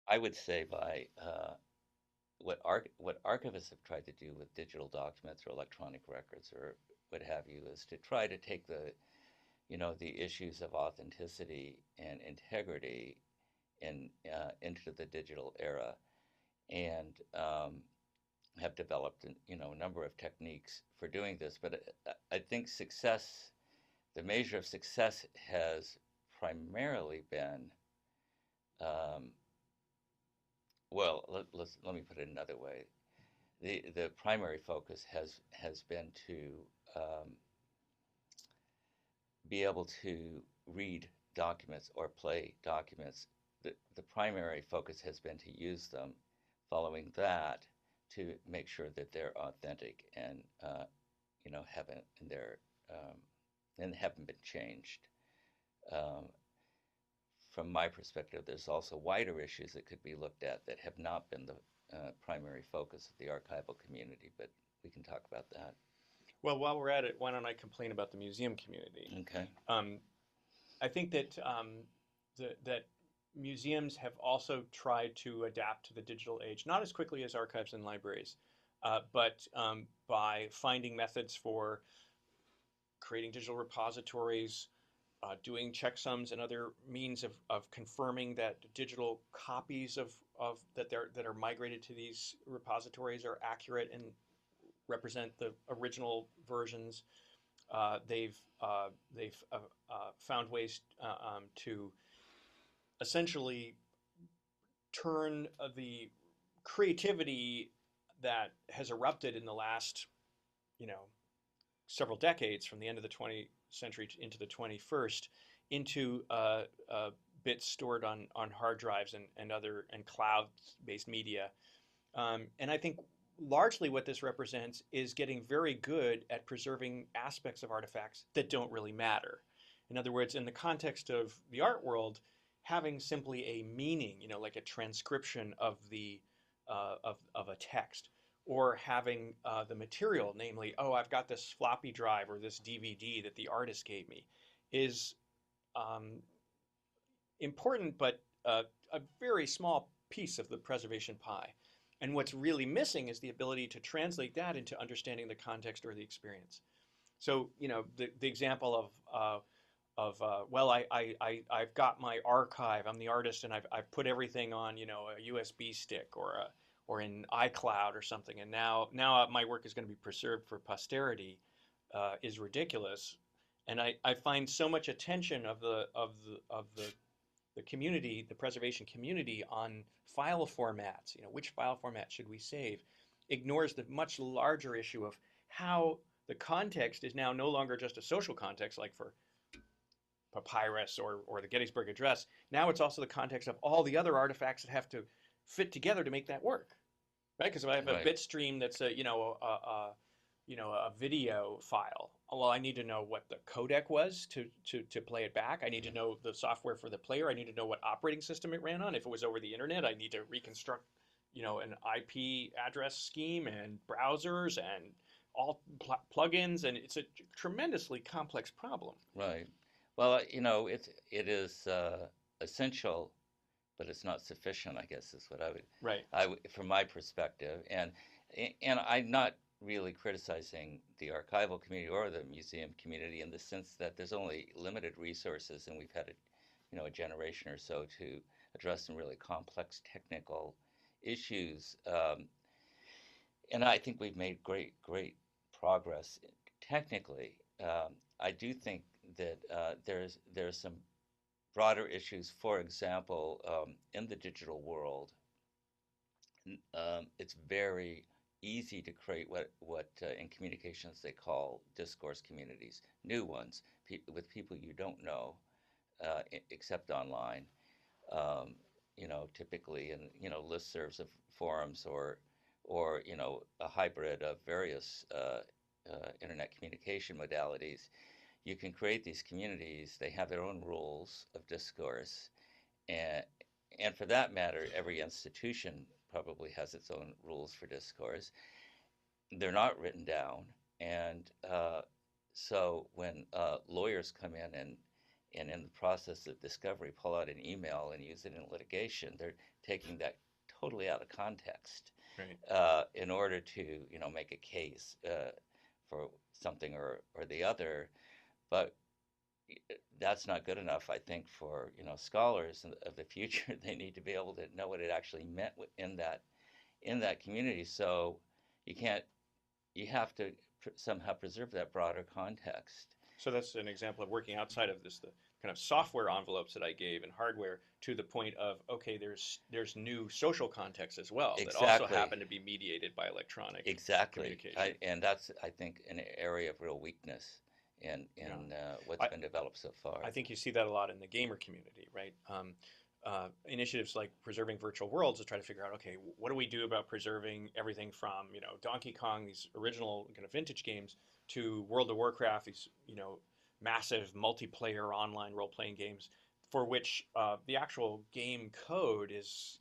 I would say by what archivists have tried to do with digital documents or electronic records or what have you is to try to take the issues of authenticity and integrity into the digital era and have developed a number of techniques for doing this. But I think the measure of success has primarily been, um, well, let me put it another way. The primary focus has been to um, be able to read documents or play documents. The primary focus has been to use them. Following that, to make sure that they're authentic and haven't and haven't been changed. Um, from my perspective, there's also wider issues that could be looked at that have not been the primary focus of the archival community, but we can talk about that. Well, while we're at it, why don't I complain about the museum community? Okay. Um, I think that that museums have also tried to adapt to the digital age, not as quickly as archives and libraries, but by finding methods for creating digital repositories, doing checksums and other means of confirming that digital copies of that are migrated to these repositories are accurate and represent the original versions. They've found ways to essentially turn the creativity that has erupted in the last, you know, several decades from the end of the 20th century into the 21st into bits stored on hard drives and other and cloud-based media. And I think largely what this represents is getting very good at preserving aspects of artifacts that don't really matter. In other words, in the context of the art world, having simply a meaning, like a transcription of of a text, or having the material, namely, oh, I've got this floppy drive or this DVD that the artist gave me, is um, important, but a very small piece of the preservation pie. And what's really missing is the ability to translate that into understanding the context or the experience. So, the example well, I've got my archive. I'm the artist, and I've put everything on, a USB stick or in iCloud or something, and now my work is going to be preserved for posterity, is ridiculous. And I find so much attention of the community, the preservation community, on file formats. Which file format should we save? Ignores the much larger issue of how the context is now no longer just a social context, like for papyrus or the Gettysburg Address. Now it's also the context of all the other artifacts that have to fit together to make that work, right? Because if I have a Right. Bitstream that's a video file, well, I need to know what the codec was to play it back. I need to know the software for the player. I need to know what operating system it ran on. If it was over the internet, I need to reconstruct, an IP address scheme and browsers and all plugins, and it's a tremendously complex problem. Right. Well, it is essential, but it's not sufficient, I guess is what Right. from my perspective. And I'm not really criticizing the archival community or the museum community in the sense that there's only limited resources, and we've had a generation or so to address some really complex technical issues. And I think we've made great progress technically. I do think that there's some broader issues. For example, in the digital world, it's very easy to create what in communications they call discourse communities, new ones with people you don't know except online. Typically in listservs of forums or a hybrid of various internet communication modalities. You can create these communities. They have their own rules of discourse, and and for that matter, every institution probably has its own rules for discourse. They're not written down, and so when lawyers come in and in the process of discovery pull out an email and use it in litigation. They're taking that totally out of context Right. in order to make a case for something or the other. But that's not good enough, I think, for scholars of the future. They need to be able to know what it actually meant in that community. So you can't you have to somehow preserve that broader context. So that's an example of working outside of this, the kind of software envelopes that I gave and hardware, to the point of, okay, there's new social context as well that also Exactly. happen to be mediated by electronic Exactly. communication. And that's, I think, an area of real weakness Yeah. in what's I, been developed so far. I think you see that a lot in the gamer community, right? Initiatives like preserving virtual worlds to try to figure out, okay, what do we do about preserving everything from Donkey Kong, these original kind of vintage games, to World of Warcraft, these massive multiplayer online role playing games, for which the actual game code is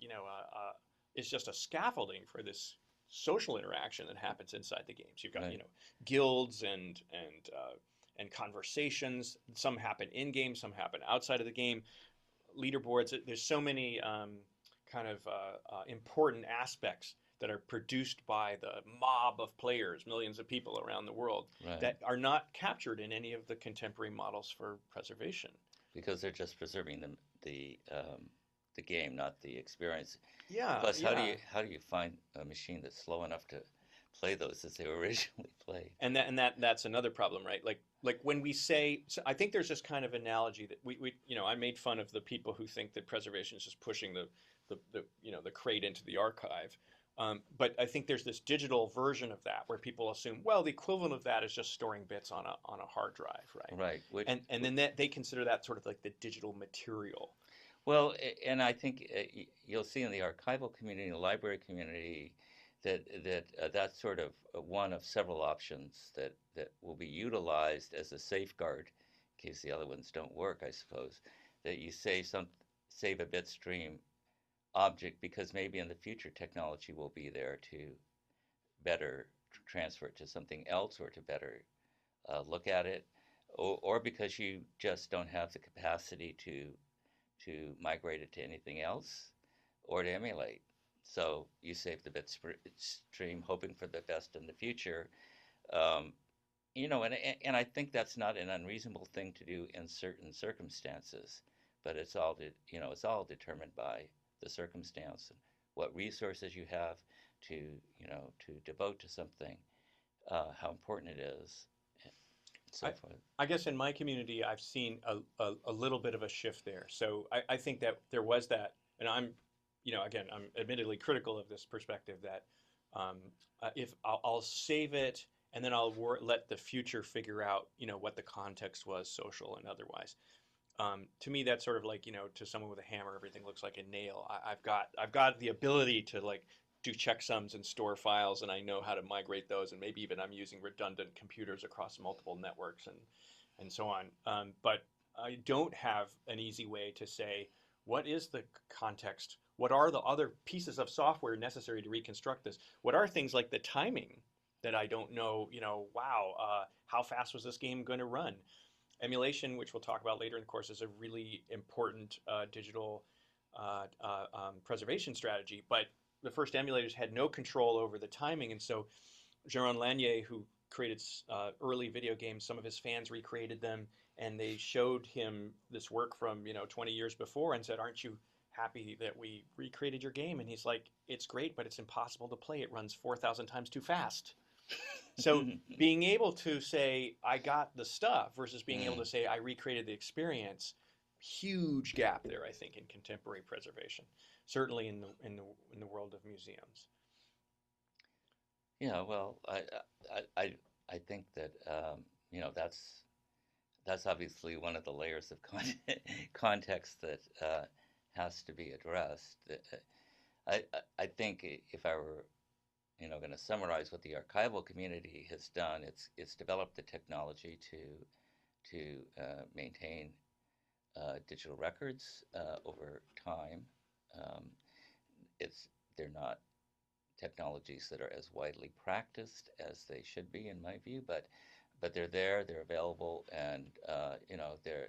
just a scaffolding for this social interaction that happens inside the games. You've got Right. guilds and conversations. Some happen in game, some happen outside of the game. Leaderboards. There's so many kind of important aspects that are produced by the mob of players, millions of people around the world, Right. that are not captured in any of the contemporary models for preservation. Because they're just preserving the game, not the experience. Yeah, Plus, yeah. how do you find a machine that's slow enough to play those as they were originally played? That's another problem, right? Like when we say, so I think there's this kind of analogy that we I made fun of the people who think that preservation is just pushing the crate into the archive. But I think there's this digital version of that where people assume, well, the equivalent of that is just storing bits on a hard drive, right? Right. And then they consider that sort of like the digital material. Well, and I think you'll see in the archival community, the library community, that's sort of one of several options that will be utilized as a safeguard in case the other ones don't work, I suppose. That you save a bitstream object because maybe in the future technology will be there to better transfer it to something else or to better look at it, or because you just don't have the capacity to migrate it to anything else or to emulate. So you save the bit stream, hoping for the best in the future. Um, and I think that's not an unreasonable thing to do in certain circumstances, but it's all determined by the circumstance and what resources you have to to devote to something, how important it is, and so I, forth. I guess in my community, I've seen a little bit of a shift there. So I think that there was that, and again, I'm admittedly critical of this perspective that um, if I'll save it and then let the future figure out, what the context was, social and otherwise. To me, that's sort of like, to someone with a hammer, everything looks like a nail. I've got the ability to like do checksums and store files, and I know how to migrate those, and maybe even I'm using redundant computers across multiple networks and so on. But I don't have an easy way to say what is the context. What are the other pieces of software necessary to reconstruct this? What are things like the timing that I don't know? Wow, how fast was this game going to run? Emulation, which we'll talk about later in the course, is a really important digital preservation strategy. But the first emulators had no control over the timing, and so Jaron Lanier, who created early video games, some of his fans recreated them, and they showed him this work from 20 years before, and said, "Aren't you happy that we recreated your game?" And he's like, "It's great, but it's impossible to play. It runs 4,000 times too fast." So being able to say I got the stuff versus being able to say I recreated the experience, huge gap there, I think, in contemporary preservation, certainly in the world of museums. Yeah, well, I think that that's obviously one of the layers of context that has to be addressed. I think if I were going to summarize what the archival community has done, it's developed the technology to maintain digital records over time. Um, it's they're not technologies that are as widely practiced as they should be, in my view, but they're there, they're available, and they're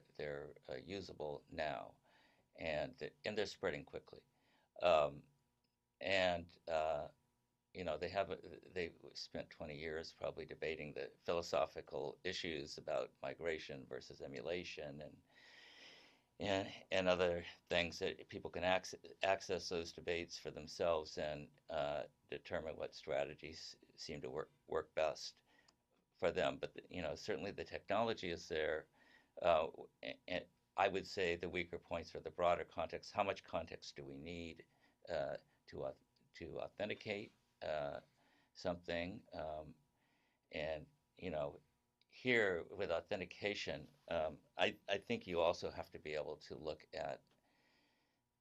usable now, and they're spreading quickly. Um, and they've spent 20 years probably debating the philosophical issues about migration versus emulation and other things that people can access those debates for themselves and determine what strategies seem to work best for them. But certainly the technology is there, uh, and I would say the weaker points are the broader context. How much context do we need uh, to to authenticate something? And you know, here with authentication, I think you also have to be able to look at.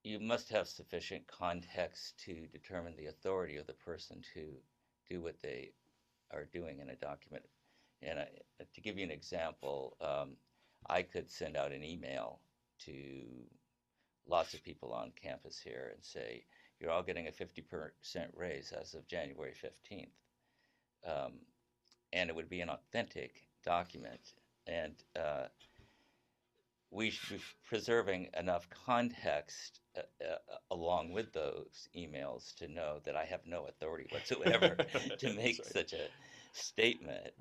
You must have sufficient context to determine the authority of the person to do what they are doing in a document. And to give you an example, I could send out an email to lots of people on campus here and say, you're all getting a 50% raise as of January 15th. Um, and it would be an authentic document. And we should be preserving enough context along with those emails to know that I have no authority whatsoever to make Sorry. such a statement.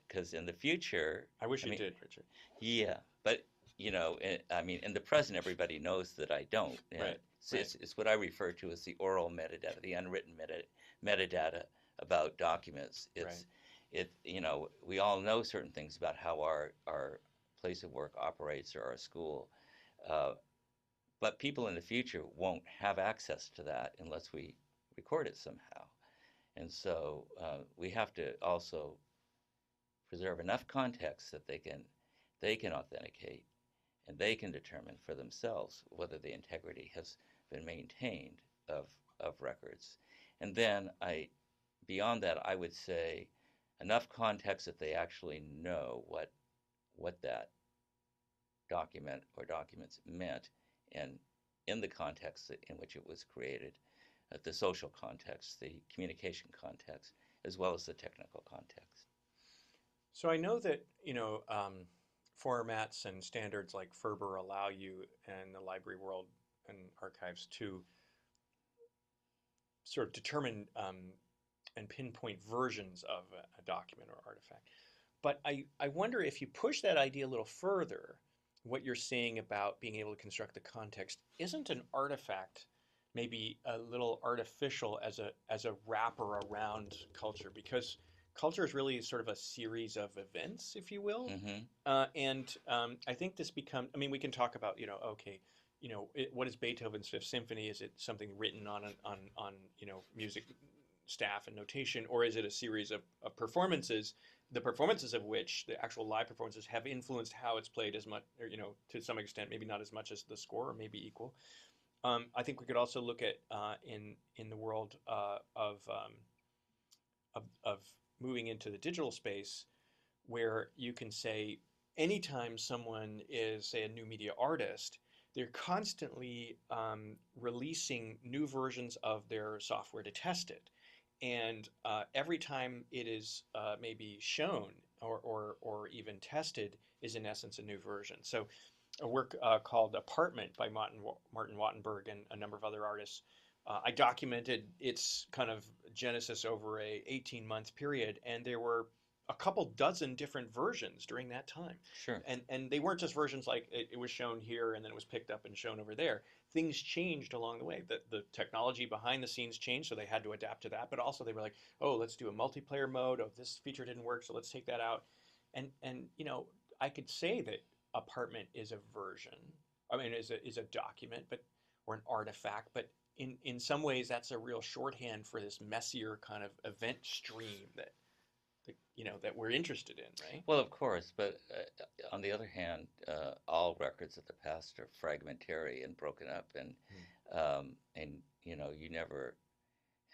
Because in the future, I wish I you mean, did, Richard. yeah, but I mean, in the present, everybody knows that I don't. Right, right, It's what I refer to as the oral metadata, the unwritten metadata about documents. right. We all know certain things about how our place of work operates or our school, uh, but people in the future won't have access to that unless we record it somehow. And so we have to also preserve enough context that they can authenticate and they can determine for themselves whether the integrity has been maintained of records. And then beyond that, I would say enough context that they actually know what that document or documents meant and in the context in which it was created, the social context, the communication context, as well as the technical context. So I know that, formats and standards like Ferber allow you in the library world and archives to sort of determine and pinpoint versions of a document or artifact. But I wonder if you push that idea a little further, what you're saying about being able to construct the context isn't an artifact maybe a little artificial as a wrapper around culture because culture is really sort of a series of events, if you will. Mm-hmm. And I think this becomes. I mean, we can talk about okay, what is Beethoven's Fifth Symphony? Is it something written on music staff and notation, or is it a series of performances? The performances of which, the actual live performances, have influenced how it's played as much, or, to some extent, maybe not as much as the score, or maybe equal. I think we could also look at in the world of moving into the digital space, where you can say anytime someone is, say, a new media artist, they're constantly releasing new versions of their software to test it. And every time it is maybe shown or even tested is in essence a new version. So a work called Apartment by Martin Wattenberg and a number of other artists. I documented its kind of genesis over a 18-month period, and there were a couple dozen different versions during that time. Sure. And they weren't just versions like it was shown here and then it was picked up and shown over there. Things changed along the way. The technology behind the scenes changed, so they had to adapt to that. But also they were like, oh, let's do a multiplayer mode. Oh, this feature didn't work, so let's take that out. And I could say that Apartment is a version. I mean, is a document, but or an artifact. But in some ways, that's a real shorthand for this messier kind of event stream that we're interested in, right? Well, of course, but on the other hand, all records of the past are fragmentary and broken up, and you never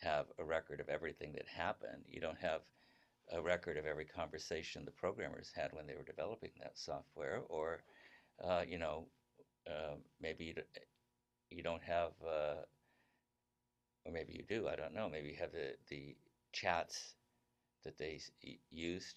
have a record of everything that happened. You don't have a record of every conversation the programmers had when they were developing that software, or uh, you know, maybe you don't have, or maybe you do. I don't know. Maybe you have the chats that they use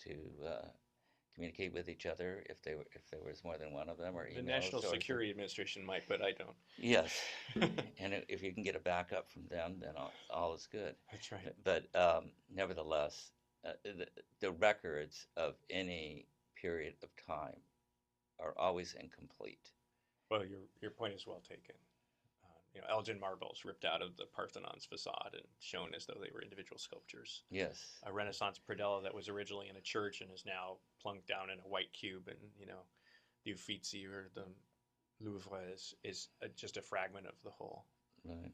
communicate with each other if there was more than one of them, or The email National sources. Security Administration might, but I Yes, don't. and if you can get a backup from them, then all is good. That's right. But nevertheless, the records of any period of time are always incomplete. Well, your point is well taken. Elgin marbles ripped out of the Parthenon's facade and shown as though they were individual sculptures. Yes, A Renaissance predella that was originally in a church and is now plunked down in a white cube, and the Uffizi or the Louvre is just a fragment of the whole. right.